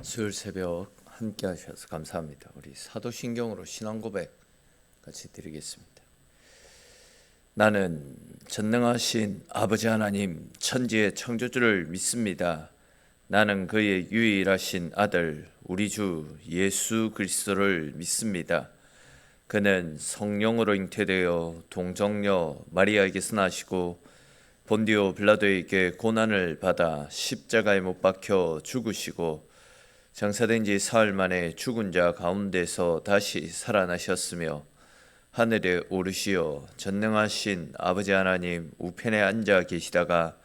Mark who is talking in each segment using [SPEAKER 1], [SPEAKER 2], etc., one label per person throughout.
[SPEAKER 1] 수요일 새벽 함께 하셔서 감사합니다. 우리 사도신경으로 신앙 고백 같이 드리겠습니다. 나는 전능하신 아버지 하나님 천지의 창조주를 믿습니다. 나는 그의 유일하신 아들 우리 주 예수 그리스도를 믿습니다. 그는 성령으로 잉태되어 동정녀 마리아에게서 나시고 본디오 빌라도에게 고난을 받아 십자가에 못 박혀 죽으시고 장사된 지 사흘 만에 죽은 자 가운데서 다시 살아나셨으며 하늘에 오르시어 전능하신 아버지 하나님 우편에 앉아 계시다가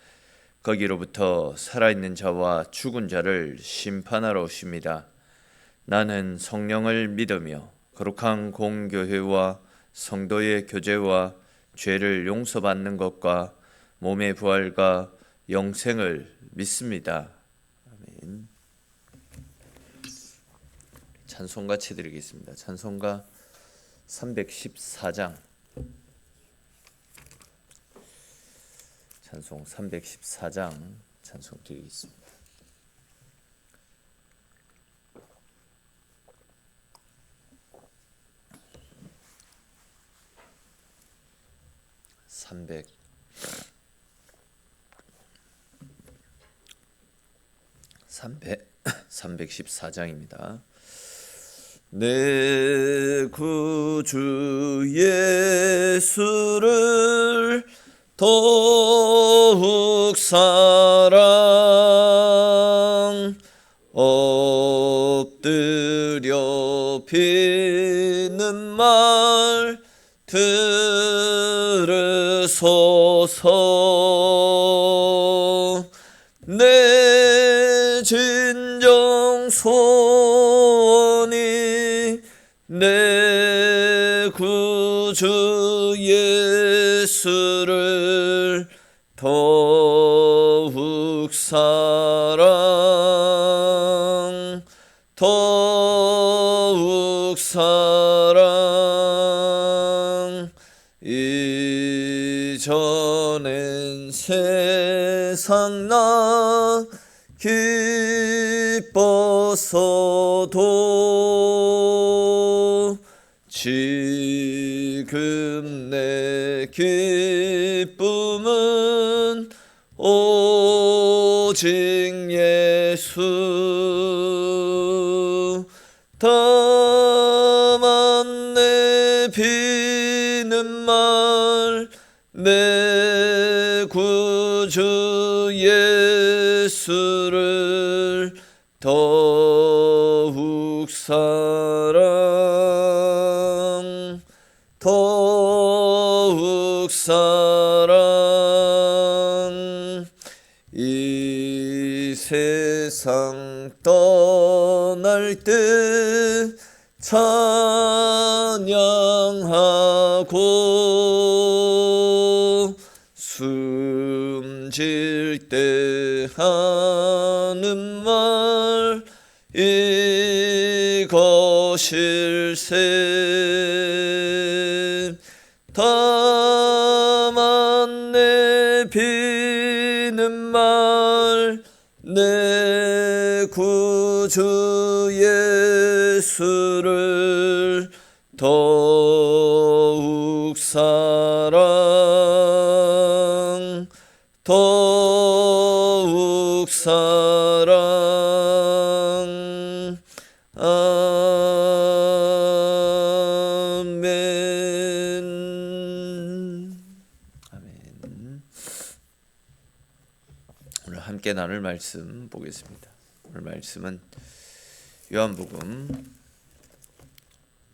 [SPEAKER 1] 거기로부터 살아있는 자와 죽은 자를 심판하러 오십니다. 나는 성령을 믿으며 거룩한 공교회와 성도의 교제와 죄를 용서받는 것과 몸의 부활과 영생을 믿습니다. 아멘. 찬송 같이 드리겠습니다. 찬송가 314장, 찬송 314장 찬송 드리겠습니다. (314장입니다) 내 구주 예수를 더욱 사랑 엎드려 비는 말 들으소서. 내 진정 소원이 내 구주 예수를 더욱 사랑 이전엔 세상 나 기뻤어도 지금 내 기쁨은 오직 예수. 다만 내 비는 말 내 구주 예수를 더욱 사랑 이 세상 떠날 때 찬양하고 숨질 때 하는 말 이것일세. 다만 내 비는 말 내 구주 예수를 더욱 사랑 아멘. 오늘 함께 나눌 말씀 보겠습니다. 오늘 말씀은 요한복음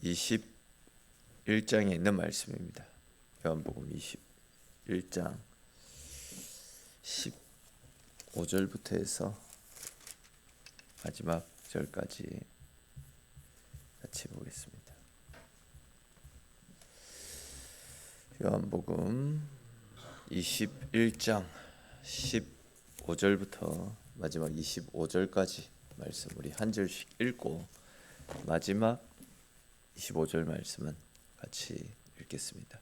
[SPEAKER 1] 21장에 있는 말씀입니다. 요한복음 21장 15절부터 해서 마지막 절까지 같이 보겠습니다. 요한복음 21장 15절부터 마지막 25절까지 말씀 우리 한 절씩 읽고 마지막 25절 말씀은 같이 읽겠습니다.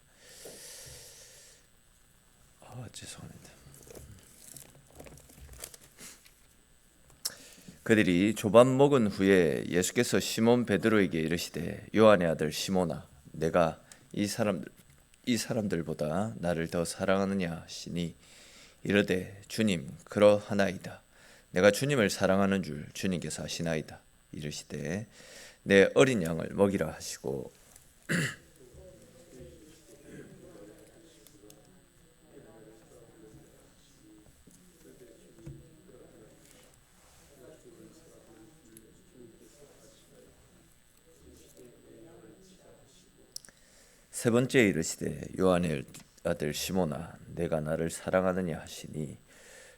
[SPEAKER 1] 죄송합니다. 그들이 조반 먹은 후에 예수께서 시몬 베드로에게 이르시되 요한의 아들 시몬아 내가 이 사람들보다 나를 더 사랑하느냐 하시니 이르되 주님 그러하나이다. 내가 주님을 사랑하는 줄 주님께서 아시나이다. 이르시되 내 어린 양을 먹이라 하시고 세 번째 이르시되 요한의 아들 시몬아 내가 나를 사랑하느냐 하시니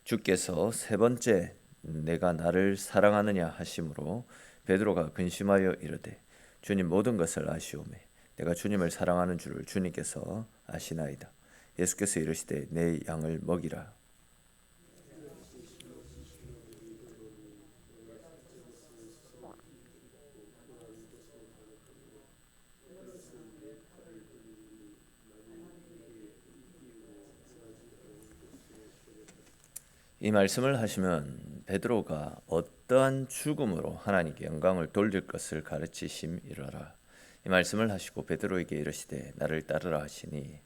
[SPEAKER 1] 주께서 세 번째 내가 나를 사랑하느냐 하심으로 베드로가 근심하여 이르되 주님 모든 것을 아시오매 내가 주님을 사랑하는 줄을 주님께서 아시나이다. 예수께서 이르시되 내 양을 먹이라. 이 말씀을 하시면 베드로가 어떠한 죽음으로 하나님께 영광을 돌릴 것을 가르치심이러라. 이 말씀을 하시고 베드로에게 이르시되 나를 따르라 하시니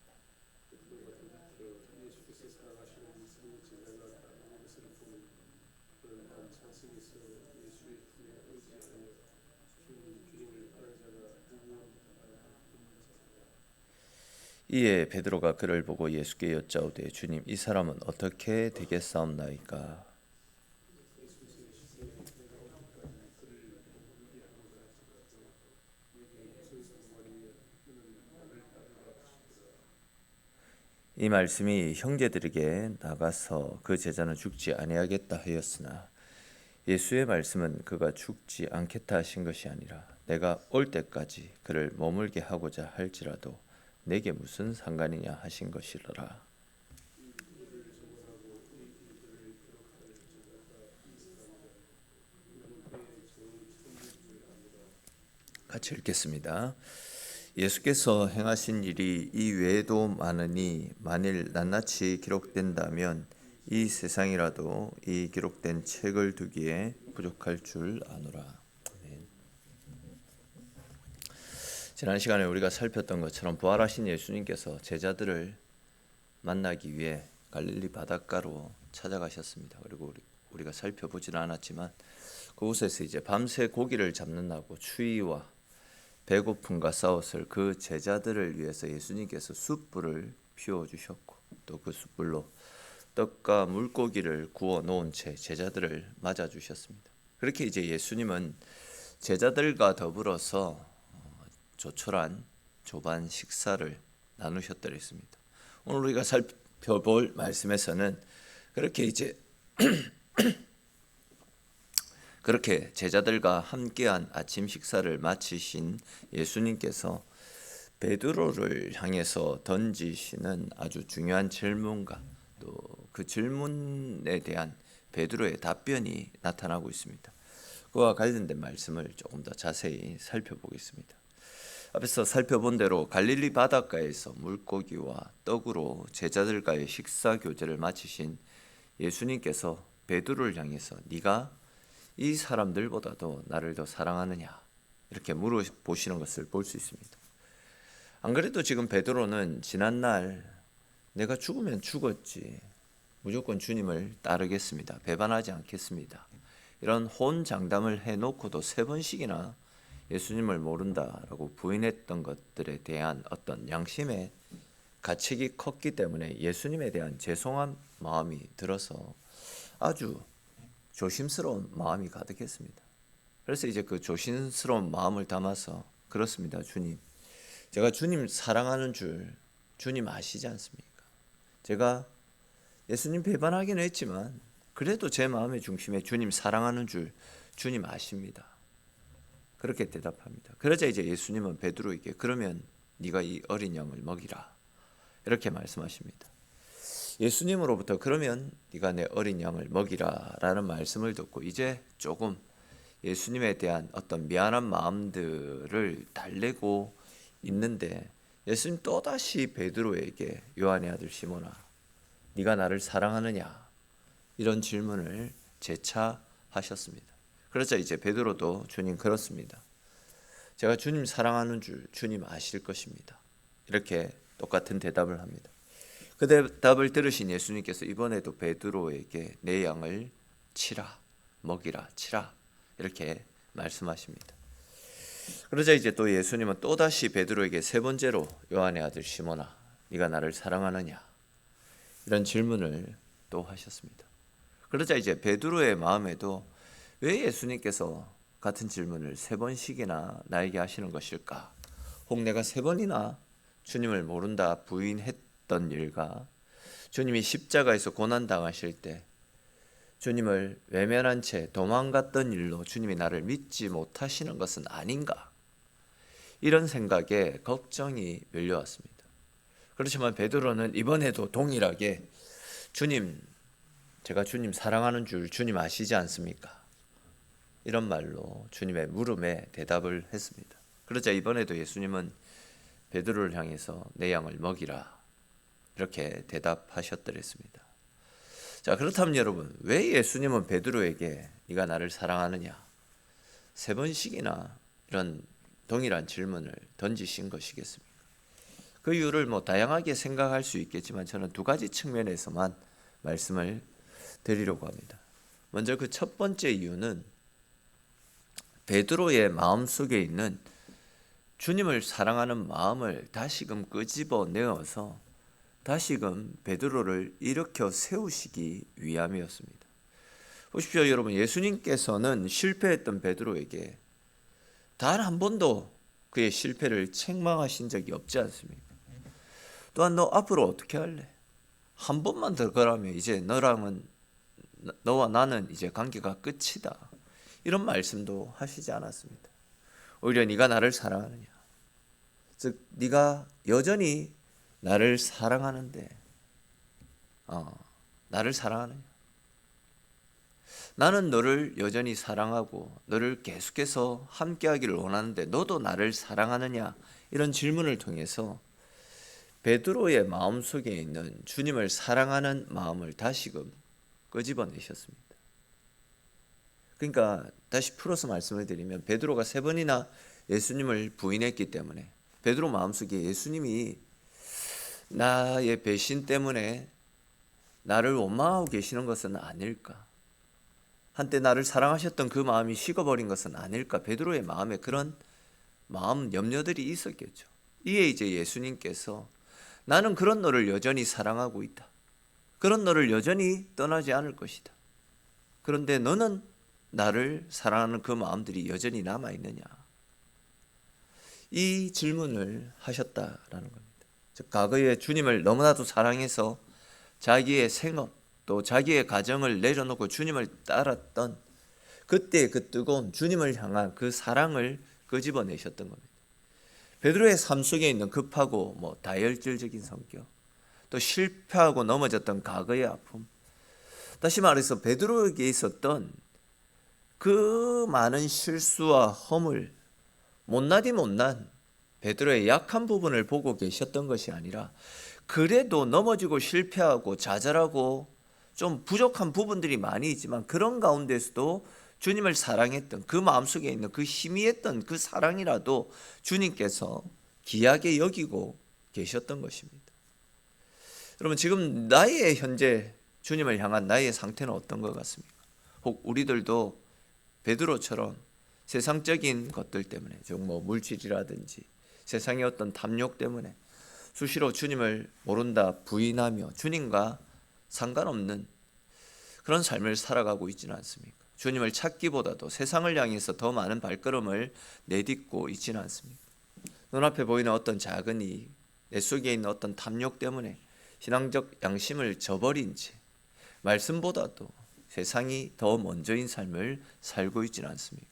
[SPEAKER 1] 이에 베드로가 그를 보고 예수께 여짜오되 주님 이 사람은 어떻게 되겠사옵나이까. 이 말씀이 형제들에게 나가서 그 제자는 죽지 아니하겠다 하였으나 예수의 말씀은 그가 죽지 않겠다 하신 것이 아니라 내가 올 때까지 그를 머물게 하고자 할지라도 내게 무슨 상관이냐 하신 것이라. 같이 읽겠습니다. 예수께서 행하신 일이 이 외에도 많으니 만일 낱낱이 기록된다면 이 세상이라도 이 기록된 책을 두기에 부족할 줄 아노라. 아멘. 지난 시간에 우리가 살폈던 것처럼 부활하신 예수님께서 제자들을 만나기 위해 갈릴리 바닷가로 찾아가셨습니다. 그리고 우리가 살펴보지는 않았지만 그곳에서 이제 밤새 고기를 잡는다고 추위와 배고픔과 싸웠을 그 제자들을 위해서 예수님께서 숯불을 피워주셨고 또 그 숯불로 떡과 물고기를 구워 놓은 채 제자들을 맞아주셨습니다. 그렇게 이제 예수님은 제자들과 더불어서 조촐한 조반 식사를 나누셨더라 했습니다. 오늘 우리가 살펴볼 말씀에서는 그렇게 이제 그렇게 제자들과 함께한 아침 식사를 마치신 예수님께서 베드로를 향해서 던지시는 아주 중요한 질문과 또 그 질문에 대한 베드로의 답변이 나타나고 있습니다. 그와 관련된 말씀을 조금 더 자세히 살펴보겠습니다. 앞에서 살펴본 대로 갈릴리 바닷가에서 물고기와 떡으로 제자들과의 식사 교제를 마치신 예수님께서 베드로를 향해서 네가 이 사람들보다도 나를 더 사랑하느냐 이렇게 물어보시는 것을 볼 수 있습니다. 안 그래도 지금 베드로는 지난날 내가 죽으면 죽었지 무조건 주님을 따르겠습니다. 배반하지 않겠습니다. 이런 혼장담을 해놓고도 세 번씩이나 예수님을 모른다라고 부인했던 것들에 대한 어떤 양심의 가책이 컸기 때문에 예수님에 대한 죄송한 마음이 들어서 아주 조심스러운 마음이 가득했습니다. 그래서 이제 그 조심스러운 마음을 담아서 그렇습니다. 주님, 제가 주님 사랑하는 줄 주님 아시지 않습니까? 제가 예수님 배반하긴 했지만 그래도 제 마음의 중심에 주님 사랑하는 줄 주님 아십니다. 그렇게 대답합니다. 그러자 이제 예수님은 베드로에게 그러면 네가 이 어린 양을 먹이라 이렇게 말씀하십니다. 예수님으로부터 그러면 네가 내 어린 양을 먹이라 라는 말씀을 듣고 이제 조금 예수님에 대한 어떤 미안한 마음들을 달래고 있는데 예수님 또다시 베드로에게 요한의 아들 시몬아 네가 나를 사랑하느냐 이런 질문을 재차 하셨습니다. 그러자 이제 베드로도 주님 그렇습니다. 제가 주님 사랑하는 줄 주님 아실 것입니다. 이렇게 똑같은 대답을 합니다. 그 대답을 들으신 예수님께서 이번에도 베드로에게 내 양을 치라, 먹이라, 치라 이렇게 말씀하십니다. 그러자 이제 또 예수님은 또다시 베드로에게 세 번째로 요한의 아들 시몬아, 네가 나를 사랑하느냐? 이런 질문을 또 하셨습니다. 그러자 이제 베드로의 마음에도 왜 예수님께서 같은 질문을 세 번씩이나 나에게 하시는 것일까? 혹 내가 세 번이나 주님을 모른다 부인했던 일과 주님이 십자가에서 고난당하실 때 주님을 외면한 채 도망갔던 일로 주님이 나를 믿지 못하시는 것은 아닌가? 이런 생각에 걱정이 밀려왔습니다. 그렇지만 베드로는 이번에도 동일하게 주님, 제가 주님 사랑하는 줄 주님 아시지 않습니까? 이런 말로 주님의 물음에 대답을 했습니다. 그러자 이번에도 예수님은 베드로를 향해서 내 양을 먹이라 이렇게 대답하셨더랬습니다. 자, 그렇다면 여러분, 왜 예수님은 베드로에게 네가 나를 사랑하느냐 세 번씩이나 이런 동일한 질문을 던지신 것이겠습니까? 그 이유를 다양하게 생각할 수 있겠지만 저는 두 가지 측면에서만 말씀을 드리려고 합니다. 먼저 그 첫 번째 이유는 베드로의 마음속에 있는 주님을 사랑하는 마음을 다시금 끄집어내어서 다시금 베드로를 일으켜 세우시기 위함이었습니다. 보십시오, 여러분. 예수님께서는 실패했던 베드로에게 단 한 번도 그의 실패를 책망하신 적이 없지 않습니까? 또한 너 앞으로 어떻게 할래? 한 번만 더 그러면 이제 너와 나는 이제 관계가 끝이다. 이런 말씀도 하시지 않았습니다. 오히려 네가 나를 사랑하느냐, 즉 네가 여전히 나를 사랑하는데 나를 사랑하느냐, 나는 너를 여전히 사랑하고 너를 계속해서 함께하기를 원하는데 너도 나를 사랑하느냐, 이런 질문을 통해서 베드로의 마음속에 있는 주님을 사랑하는 마음을 다시금 끄집어내셨습니다. 그러니까 다시 풀어서 말씀을 드리면 베드로가 세 번이나 예수님을 부인했기 때문에 베드로 마음속에 예수님이 나의 배신 때문에 나를 원망하고 계시는 것은 아닐까, 한때 나를 사랑하셨던 그 마음이 식어버린 것은 아닐까, 베드로의 마음에 그런 마음 염려들이 있었겠죠. 이에 이제 예수님께서 나는 그런 너를 여전히 사랑하고 있다, 그런 너를 여전히 떠나지 않을 것이다, 그런데 너는 나를 사랑하는 그 마음들이 여전히 남아있느냐, 이 질문을 하셨다라는 겁니다. 즉 과거에 주님을 너무나도 사랑해서 자기의 생업 또 자기의 가정을 내려놓고 주님을 따랐던 그때 그 뜨거운 주님을 향한 그 사랑을 끄집어내셨던 겁니다. 베드로의 삶 속에 있는 급하고 다혈질적인 성격, 또 실패하고 넘어졌던 과거의 아픔, 다시 말해서 베드로에게 있었던 그 많은 실수와 허물, 못나디 못난 베드로의 약한 부분을 보고 계셨던 것이 아니라 그래도 넘어지고 실패하고 좌절하고 좀 부족한 부분들이 많이 있지만 그런 가운데서도 주님을 사랑했던 그 마음속에 있는 그 희미했던 그 사랑이라도 주님께서 귀하게 여기고 계셨던 것입니다. 여러분, 지금 나의 현재 주님을 향한 나의 상태는 어떤 것 같습니까? 혹 우리들도 베드로처럼 세상적인 것들 때문에 물질이라든지 세상의 어떤 탐욕 때문에 수시로 주님을 모른다 부인하며 주님과 상관없는 그런 삶을 살아가고 있지는 않습니까? 주님을 찾기보다도 세상을 향해서 더 많은 발걸음을 내딛고 있지는 않습니까? 눈앞에 보이는 어떤 작은 이익, 내 속에 있는 어떤 탐욕 때문에 신앙적 양심을 저버린 채 말씀보다도 세상이 더 먼저인 삶을 살고 있지는 않습니까?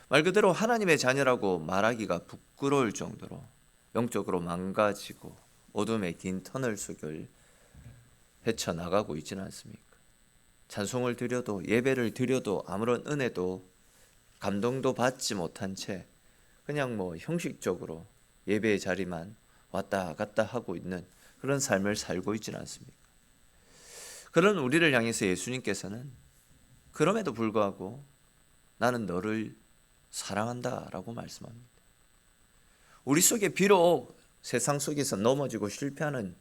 [SPEAKER 1] 말 그대로 하나님의 자녀라고 말하기가 부끄러울 정도로 영적으로 망가지고 어둠의 긴 터널 속을 헤쳐나가고 있지는 않습니까? 찬송을 드려도 예배를 드려도 아무런 은혜도 감동도 받지 못한 채 그냥 형식적으로 예배의 자리만 왔다 갔다 하고 있는 그런 삶을 살고 있지는 않습니까? 그런 우리를 향해서 예수님께서는 그럼에도 불구하고 나는 너를 사랑한다라고 말씀합니다. 우리 속에 비록 세상 속에서 넘어지고 실패하는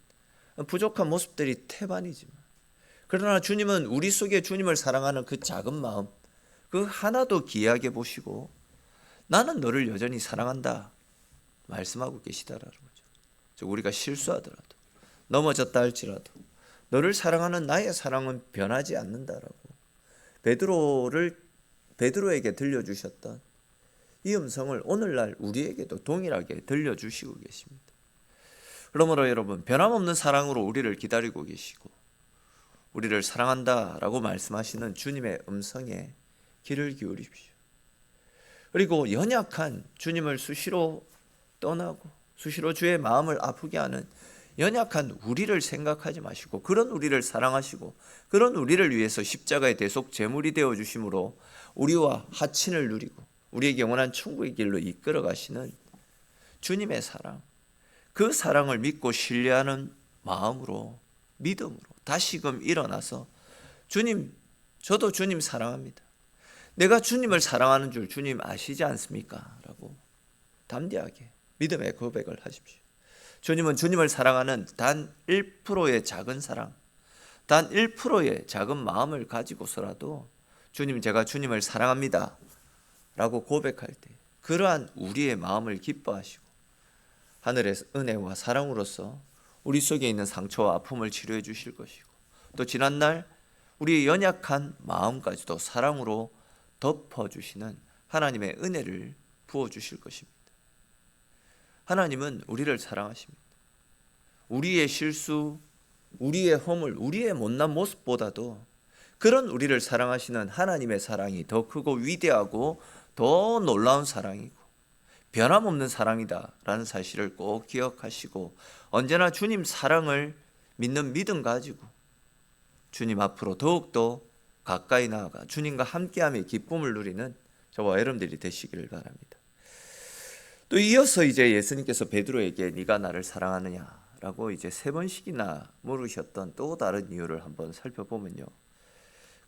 [SPEAKER 1] 부족한 모습들이 태반이지만, 그러나 주님은 우리 속에 주님을 사랑하는 그 작은 마음, 그 하나도 기이하게 보시고 나는 너를 여전히 사랑한다 말씀하고 계시다라는 거죠. 즉 우리가 실수하더라도, 넘어졌다 할지라도 너를 사랑하는 나의 사랑은 변하지 않는다라고 베드로에게 들려주셨던 이 음성을 오늘날 우리에게도 동일하게 들려주시고 계십니다. 그러므로 여러분, 변함없는 사랑으로 우리를 기다리고 계시고 우리를 사랑한다라고 말씀하시는 주님의 음성에 귀를 기울이십시오. 그리고 연약한 주님을 수시로 떠나고 수시로 주의 마음을 아프게 하는 연약한 우리를 생각하지 마시고, 그런 우리를 사랑하시고 그런 우리를 위해서 십자가의 대속 제물이 되어 주심으로 우리와 하친을 누리고 우리에게 영원한 천국의 길로 이끌어 가시는 주님의 사랑, 그 사랑을 믿고 신뢰하는 마음으로, 믿음으로 다시금 일어나서 주님, 저도 주님 사랑합니다. 내가 주님을 사랑하는 줄 주님 아시지 않습니까? 라고 담대하게 믿음의 고백을 하십시오. 주님은 주님을 사랑하는 단 1%의 작은 사랑, 단 1%의 작은 마음을 가지고서라도 주님, 제가 주님을 사랑합니다 라고 고백할 때 그러한 우리의 마음을 기뻐하시고 하늘의 은혜와 사랑으로서 우리 속에 있는 상처와 아픔을 치료해 주실 것이고, 또 지난날 우리의 연약한 마음까지도 사랑으로 덮어주시는 하나님의 은혜를 부어주실 것입니다. 하나님은 우리를 사랑하십니다. 우리의 실수, 우리의 허물, 우리의 못난 모습보다도 그런 우리를 사랑하시는 하나님의 사랑이 더 크고 위대하고 더 놀라운 사랑이고 변함없는 사랑이다라는 사실을 꼭 기억하시고, 언제나 주님 사랑을 믿는 믿음 가지고 주님 앞으로 더욱더 가까이 나아가 주님과 함께함의 기쁨을 누리는 저와 여러분들이 되시기를 바랍니다. 또 이어서 이제 예수님께서 베드로에게 네가 나를 사랑하느냐라고 이제 3번씩이나 물으셨던 또 다른 이유를 한번 살펴보면요,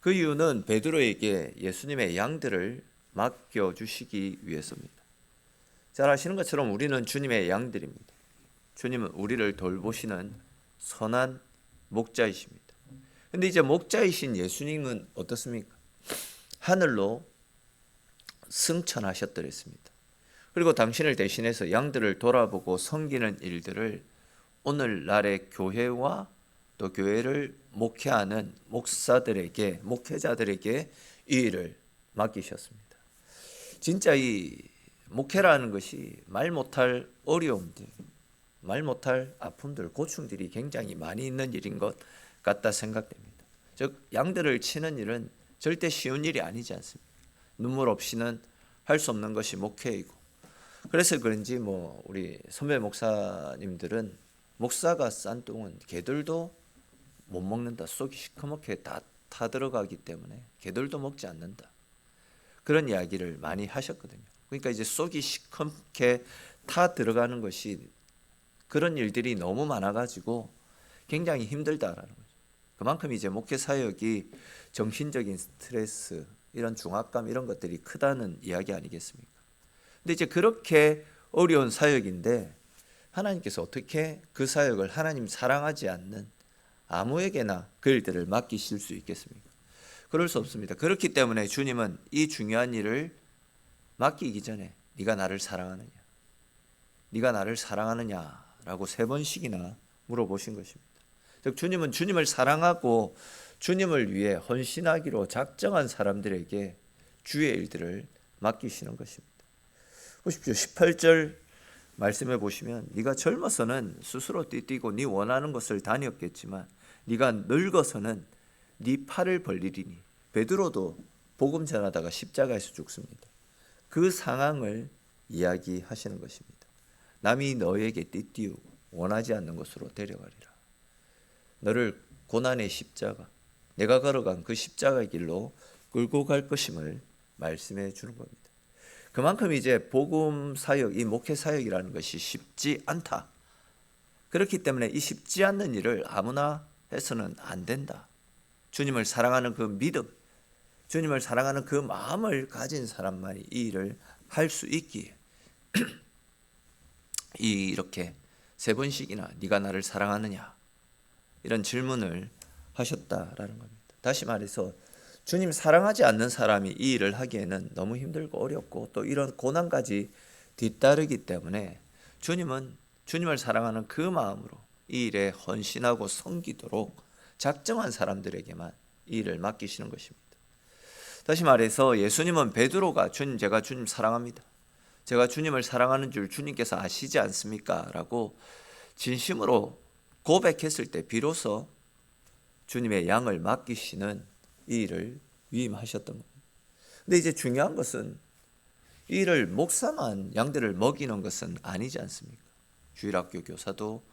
[SPEAKER 1] 그 이유는 베드로에게 예수님의 양들을 맡겨주시기 위해서입니다. 잘 아시는 것처럼 우리는 주님의 양들입니다. 주님은 우리를 돌보시는 선한 목자이십니다. 근데 이제 목자이신 예수님은 어떻습니까? 하늘로 승천하셨더랬습니다. 그리고 당신을 대신해서 양들을 돌아보고 섬기는 일들을 오늘날의 교회와 또 교회를 목회하는 목사들에게, 목회자들에게 이 일을 맡기셨습니다. 진짜 이 목회라는 것이 말 못할 어려움들, 말 못할 아픔들, 고충들이 굉장히 많이 있는 일인 것 같다 생각됩니다. 즉 양들을 치는 일은 절대 쉬운 일이 아니지 않습니까? 눈물 없이는 할 수 없는 것이 목회이고, 그래서 그런지 우리 선배 목사님들은 목사가 싼 똥은 개들도 못 먹는다, 속이 시커멓게 다 타들어가기 때문에 개들도 먹지 않는다, 그런 이야기를 많이 하셨거든요. 그러니까 이제 속이 시커멓게 타 들어가는 것이, 그런 일들이 너무 많아가지고 굉장히 힘들다라는 거죠. 그만큼 이제 목회 사역이 정신적인 스트레스, 이런 중압감, 이런 것들이 크다는 이야기 아니겠습니까? 근데 이제 그렇게 어려운 사역인데 하나님께서 어떻게 그 사역을 하나님 사랑하지 않는 아무에게나 그 일들을 맡기실 수 있겠습니까? 그럴 수 없습니다. 그렇기 때문에 주님은 이 중요한 일을 맡기기 전에 네가 나를 사랑하느냐, 네가 나를 사랑하느냐라고 3번씩이나 물어보신 것입니다. 즉 주님은 주님을 사랑하고 주님을 위해 헌신하기로 작정한 사람들에게 주의 일들을 맡기시는 것입니다. 보십시오. 18절 말씀해 보시면 네가 젊어서는 스스로 띠뛰고 네 원하는 것을 다녔겠지만 네가 늙어서는 네 팔을 벌리리니. 베드로도 복음 전하다가 십자가에서 죽습니다. 그 상황을 이야기하시는 것입니다. 남이 너에게 띠띠우고 원하지 않는 곳으로 데려가리라. 너를 고난의 십자가, 내가 걸어간 그 십자가의 길로 끌고 갈 것임을 말씀해 주는 겁니다. 그만큼 이제 복음 사역, 이 목회 사역이라는 것이 쉽지 않다. 그렇기 때문에 이 쉽지 않는 일을 아무나 해서는 안 된다. 주님을 사랑하는 그 믿음, 주님을 사랑하는 그 마음을 가진 사람만이 이 일을 할 수 있기에 이렇게 3번씩이나 네가 나를 사랑하느냐 이런 질문을 하셨다라는 겁니다. 다시 말해서 주님 사랑하지 않는 사람이 이 일을 하기에는 너무 힘들고 어렵고 또 이런 고난까지 뒤따르기 때문에 주님은 주님을 사랑하는 그 마음으로 이 일에 헌신하고 섬기도록 작정한 사람들에게만 이 일을 맡기시는 것입니다. 다시 말해서 예수님은 베드로가 주님 제가 주님 사랑합니다. 제가 주님을 사랑하는 줄 주님께서 아시지 않습니까? 라고 진심으로 고백했을 때 비로소 주님의 양을 맡기시는 이 일을 위임하셨던 겁니다. 근데 이제 중요한 것은 이 일을 목사만 양들을 먹이는 것은 아니지 않습니까? 주일학교 교사도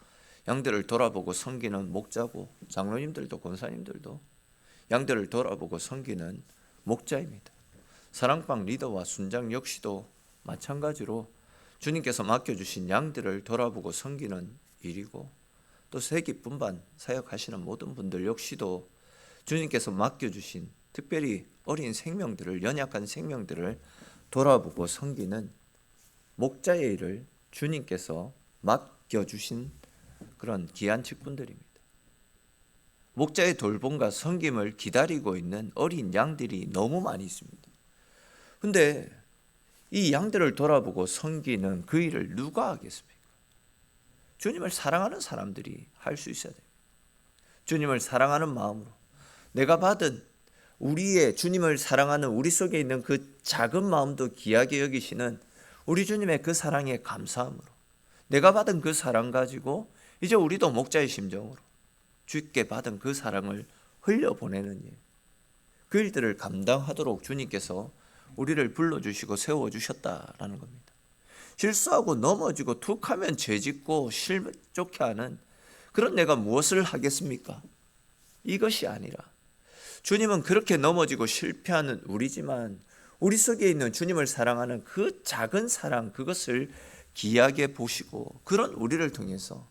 [SPEAKER 1] 양들을 돌아보고 섬기는 목자고 장로님들도 권사님들도 양들을 돌아보고 섬기는 목자입니다. 사랑방 리더와 순장 역시도 마찬가지로 주님께서 맡겨주신 양들을 돌아보고 섬기는 일이고 또 세기분반 사역하시는 모든 분들 역시도 주님께서 맡겨주신 특별히 어린 생명들을 연약한 생명들을 돌아보고 섬기는 목자의 일을 주님께서 맡겨주신 그런 귀한 직분들입니다. 목자의 돌봄과 섬김을 기다리고 있는 어린 양들이 너무 많이 있습니다. 근데 이 양들을 돌아보고 섬기는 그 일을 누가 하겠습니까? 주님을 사랑하는 사람들이 할 수 있어야 됩니다. 주님을 사랑하는 마음으로 내가 받은 우리의 주님을 사랑하는 우리 속에 있는 그 작은 마음도 귀하게 여기시는 우리 주님의 그 사랑에 감사함으로 내가 받은 그 사랑 가지고 이제 우리도 목자의 심정으로 주께 받은 그 사랑을 흘려보내는 일, 그 일들을 감당하도록 주님께서 우리를 불러주시고 세워주셨다라는 겁니다. 실수하고 넘어지고 툭하면 죄짓고 실족해 하는 그런 내가 무엇을 하겠습니까? 이것이 아니라 주님은 그렇게 넘어지고 실패하는 우리지만 우리 속에 있는 주님을 사랑하는 그 작은 사랑 그것을 귀하게 보시고 그런 우리를 통해서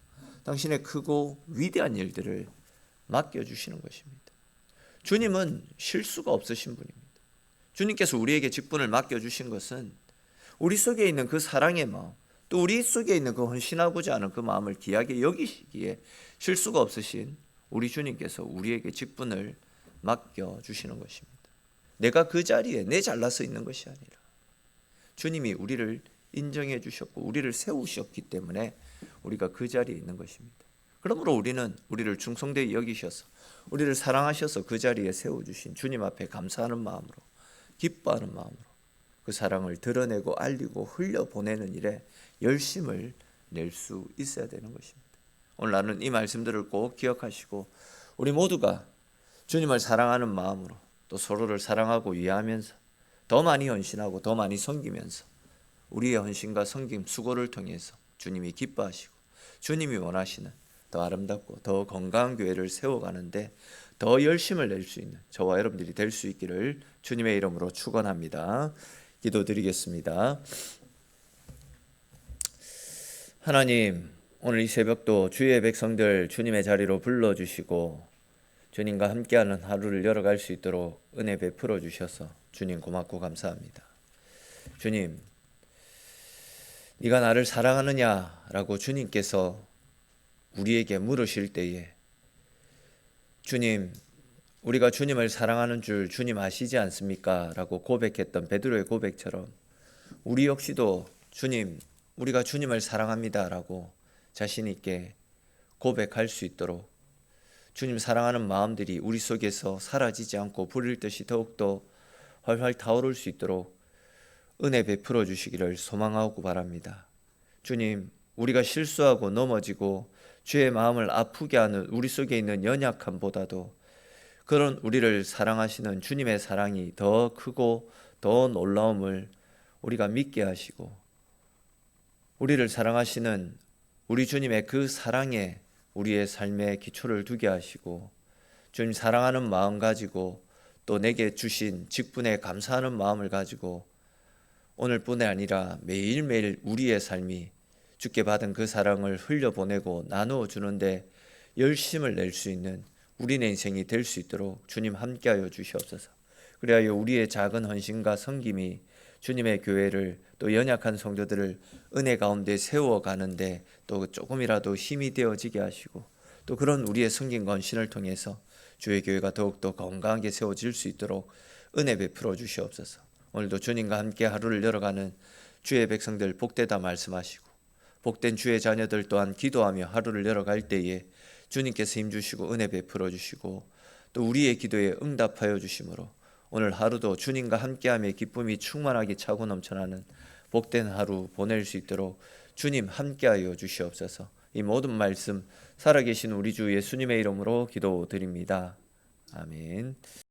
[SPEAKER 1] 당신의 크고 위대한 일들을 맡겨주시는 것입니다. 주님은 실수가 없으신 분입니다. 주님께서 우리에게 직분을 맡겨주신 것은 우리 속에 있는 그 사랑의 마음 또 우리 속에 있는 그 헌신하고자 하는 그 마음을 귀하게 여기시기에 실수가 없으신 우리 주님께서 우리에게 직분을 맡겨주시는 것입니다. 내가 그 자리에 내 잘나서 있는 것이 아니라 주님이 우리를 인정해 주셨고 우리를 세우셨기 때문에 우리가 그 자리에 있는 것입니다. 그러므로 우리는 우리를 충성되이 여기셔서 우리를 사랑하셔서 그 자리에 세워주신 주님 앞에 감사하는 마음으로 기뻐하는 마음으로 그 사랑을 드러내고 알리고 흘려보내는 일에 열심을 낼 수 있어야 되는 것입니다. 오늘 나는 이 말씀들을 꼭 기억하시고 우리 모두가 주님을 사랑하는 마음으로 또 서로를 사랑하고 이해하면서 더 많이 헌신하고 더 많이 섬기면서 우리의 헌신과 섬김 수고를 통해서 주님이 기뻐하시고 주님이 원하시는 더 아름답고 더 건강한 교회를 세워가는데 더 열심을 낼 수 있는 저와 여러분들이 될 수 있기를 주님의 이름으로 축원합니다. 기도드리겠습니다. 하나님, 오늘 이 새벽도 주의 백성들 주님의 자리로 불러주시고 주님과 함께하는 하루를 열어갈 수 있도록 은혜 베풀어 주셔서 주님 고맙고 감사합니다. 주님, 네가 나를 사랑하느냐라고 주님께서 우리에게 물으실 때에 주님, 우리가 주님을 사랑하는 줄 주님 아시지 않습니까? 라고 고백했던 베드로의 고백처럼 우리 역시도 주님, 우리가 주님을 사랑합니다 라고 자신 있게 고백할 수 있도록 주님 사랑하는 마음들이 우리 속에서 사라지지 않고 불일 듯이 더욱더 활활 타오를 수 있도록 은혜 베풀어 주시기를 소망하고 바랍니다. 주님, 우리가 실수하고 넘어지고 주의 마음을 아프게 하는 우리 속에 있는 연약함보다도 그런 우리를 사랑하시는 주님의 사랑이 더 크고 더 놀라움을 우리가 믿게 하시고 우리를 사랑하시는 우리 주님의 그 사랑에 우리의 삶의 기초를 두게 하시고 주님 사랑하는 마음 가지고 또 내게 주신 직분에 감사하는 마음을 가지고 오늘뿐이 아니라 매일매일 우리의 삶이 주께 받은 그 사랑을 흘려보내고 나누어 주는데 열심을 낼 수 있는 우리의 인생이 될 수 있도록 주님 함께하여 주시옵소서. 그리하여 우리의 작은 헌신과 섬김이 주님의 교회를 또 연약한 성도들을 은혜 가운데 세워가는데 또 조금이라도 힘이 되어지게 하시고 또 그런 우리의 섬김과 헌신을 통해서 주의 교회가 더욱더 건강하게 세워질 수 있도록 은혜 베풀어 주시옵소서. 오늘도 주님과 함께 하루를 열어가는 주의 백성들 복되다 말씀하시고 복된 주의 자녀들 또한 기도하며 하루를 열어갈 때에 주님께서 힘주시고 은혜 베풀어 주시고 또 우리의 기도에 응답하여 주심으로 오늘 하루도 주님과 함께함의 기쁨이 충만하게 차고 넘쳐나는 복된 하루 보낼 수 있도록 주님 함께하여 주시옵소서. 이 모든 말씀 살아계신 우리 주 예수님의 이름으로 기도드립니다. 아멘.